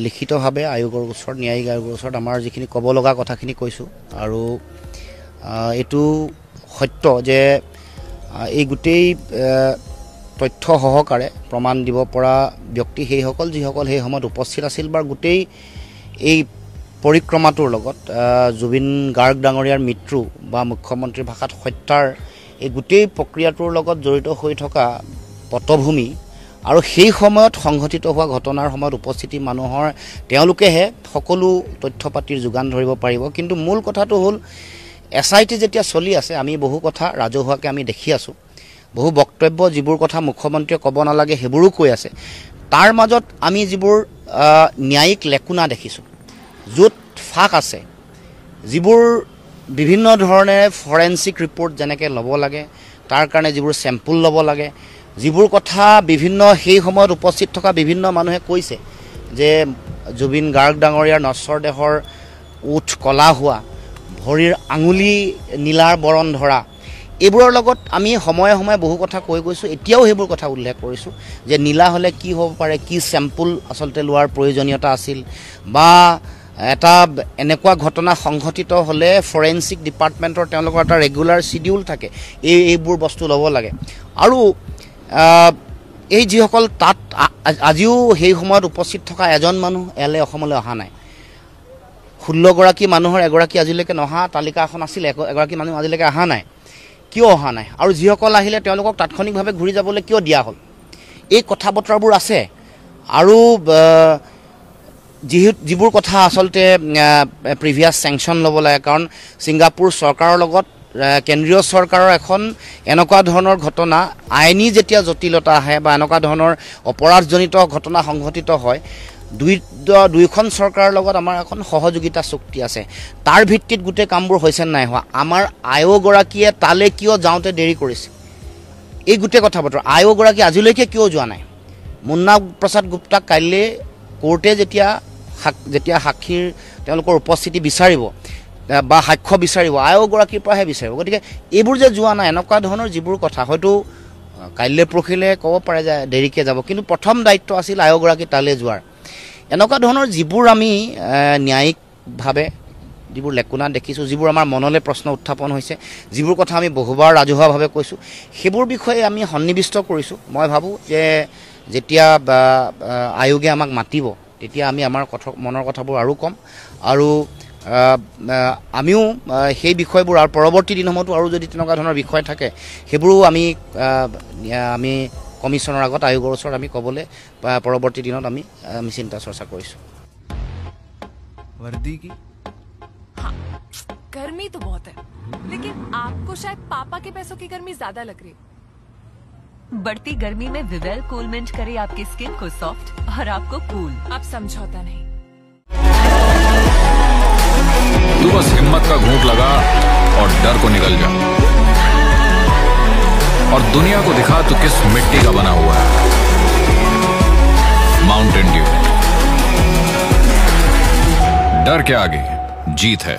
লিখিতভাৱে আয়োগৰ ওচৰত ন্যায়িক আয়োগৰ ওচৰত আমাৰ যিখিনি ক'ব লগা কথাখিনি কৈছোঁ আৰু এইটো সত্য যে এই গোটেই তথ্য সহকাৰে প্ৰমাণ দিব পৰা ব্যক্তি সেইসকল যিসকল সেই সময়ত উপস্থিত আছিল বা গোটেই এই পৰিক্ৰমাটোৰ লগত জুবিন গাৰ্গ ডাঙৰীয়াৰ মৃত্যু বা মুখ্যমন্ত্ৰীৰ ভাষাত হত্যাৰ এই গোটেই প্ৰক্ৰিয়াটোৰ লগত জড়িত হৈ থকা পটভূমি আৰু সেই সময়ত সংঘটিত হোৱা ঘটনাৰ সময়ত উপস্থিতি মানুহৰ তেওঁলোকেহে সকলো তথ্য পাতিৰ যোগান ধৰিব পাৰিব। কিন্তু মূল কথাটো হ'ল SIT যেতিয়া চলি আছে আমি বহু কথা ৰাজহুৱাকৈ আমি দেখি আছোঁ, বহু বক্তব্য যিবোৰ কথা মুখ্যমন্ত্ৰীয়ে ক'ব নালাগে সেইবোৰো কৈ আছে। তাৰ মাজত আমি যিবোৰ ন্যায়িক লেকুনা দেখিছোঁ, য'ত ফাঁক আছে, যিবোৰ বিভিন্ন ধৰণে ফৰেনচিক ৰিপৰ্ট যেনেকৈ ল'ব লাগে, তাৰ কাৰণে যিবোৰ চেম্পুল ল'ব লাগে, যিবোৰ কথা বিভিন্ন সেই সময়ত উপস্থিত থকা বিভিন্ন মানুহে কৈছে যে জুবিন গাৰ্গ ডাঙৰীয়াৰ নশ্বৰ দেহৰ ওঠ কলা হোৱা, ভৰিৰ আঙুলি নীলাৰ বৰণ ধৰা, এইবোৰৰ লগত আমি সময়ে সময়ে বহু কথা কৈ গৈছোঁ। এতিয়াও সেইবোৰ কথা উল্লেখ কৰিছোঁ যে নীলা হ'লে কি হ'ব পাৰে, কি চেম্পুল আচলতে লোৱাৰ প্ৰয়োজনীয়তা আছিল, বা এটা এনেকুৱা ঘটনা সংঘটিত হ'লে ফৰেনচিক ডিপাৰ্টমেণ্টৰ তেওঁলোকৰ এটা ৰেগুলাৰ চিডিউল থাকে, এইবোৰ বস্তু ল'ব লাগে। আৰু এই যিসকল তাত আজিও সেই সময়ত উপস্থিত থকা এজন মানুহ ইয়ালৈ অসমলৈ অহা নাই, 16গৰাকী মানুহৰ এগৰাকী আজিলৈকে নহা তালিকা এখন আছিল, এগৰাকী মানুহ আজিলৈকে অহা নাই, কিয় অহা নাই? আৰু যিসকল আহিলে তেওঁলোকক তাৎক্ষণিকভাৱে ঘূৰি যাবলৈ কিয় দিয়া হ'ল? এই কথা বতৰাবোৰ আছে। আৰু যিবোৰ কথা আচলতে প্ৰিভিয়াছ চেংচন ল'ব লাগে, কাৰণ ছিংগাপুৰ চৰকাৰৰ লগত কেন্দ্ৰীয় চৰকাৰৰ এখন এনেকুৱা ধৰণৰ ঘটনা আইনী যেতিয়া জটিলতা আহে বা এনেকুৱা ধৰণৰ অপৰাধজনিত ঘটনা সংঘটিত হয়, দুইখন চৰকাৰৰ লগত আমাৰ এখন সহযোগিতা চুক্তি আছে। তাৰ ভিত্তিত গোটেই কামবোৰ হৈছে নাই হোৱা। আমাৰ আয়োগৰাকীয়ে তালৈ কিয় যাওঁতে দেৰি কৰিছে, এই গোটেই কথা বতৰা। আয়োগৰাকী আজিলৈকে কিয় যোৱা নাই? মুন্না প্ৰসাদ গুপ্তাক কাইলৈ কোৰ্টে যেতিয়া সাক্ষীৰ তেওঁলোকৰ উপস্থিতি বিচাৰিব বা সাক্ষ্য বিচাৰিব, আয়োগগৰাকীৰ পৰাহে বিচাৰিব। গতিকে এইবোৰ যে যোৱা নাই, এনেকুৱা ধৰণৰ যিবোৰ কথা হয়তো কাইলৈ পৰহিলৈ ক'ব পাৰে যে দেৰিকৈ যাব, কিন্তু প্ৰথম দায়িত্ব আছিল আয়োগগৰাকী তালৈ যোৱাৰ। এনেকুৱা ধৰণৰ যিবোৰ আমি ন্যায়িকভাৱে যিবোৰ লেকুনা দেখিছোঁ, যিবোৰ আমাৰ মনলৈ প্ৰশ্ন উত্থাপন হৈছে, যিবোৰ কথা আমি বহুবাৰ ৰাজহুৱাভাৱে কৈছোঁ, সেইবোৰ বিষয়ে আমি সন্নিৱিষ্ট কৰিছোঁ। মই ভাবোঁ যে যেতিয়া আয়োগে আমাক মাতিব তেতিয়া আমি আমাৰ মনৰ কথাবোৰ আৰু ক'ম, আৰু আমিও সেই বিষয়বোৰ আৰু পৰৱৰ্তী দিনসমূহতো আৰু যদি তেনেকুৱা ধৰণৰ বিষয় থাকে সেইবোৰো আমি কমিশ্যনৰ আগত আয়োগৰ ওচৰত আমি ক'বলৈ পৰৱৰ্তী দিনত আমি চিন্তা চৰ্চা কৰিছোঁ। वर्दी की हाँ, गर्मी तो बहुत है, लेकिन आपको शायद पापा के पैसों की गर्मी ज्यादा लग रही है। बढ़ती गर्मी में विवेल कूलमेंट करे आपकी स्किन को सॉफ्ट और आपको कूल। आप समझौता नहीं। तू बस हिम्मत का घूंट लगा और डर को निकल जा, और दुनिया को दिखा तू किस मिट्टी का बना हुआ है। माउंटेन ड्यू, डर के आगे जीत है।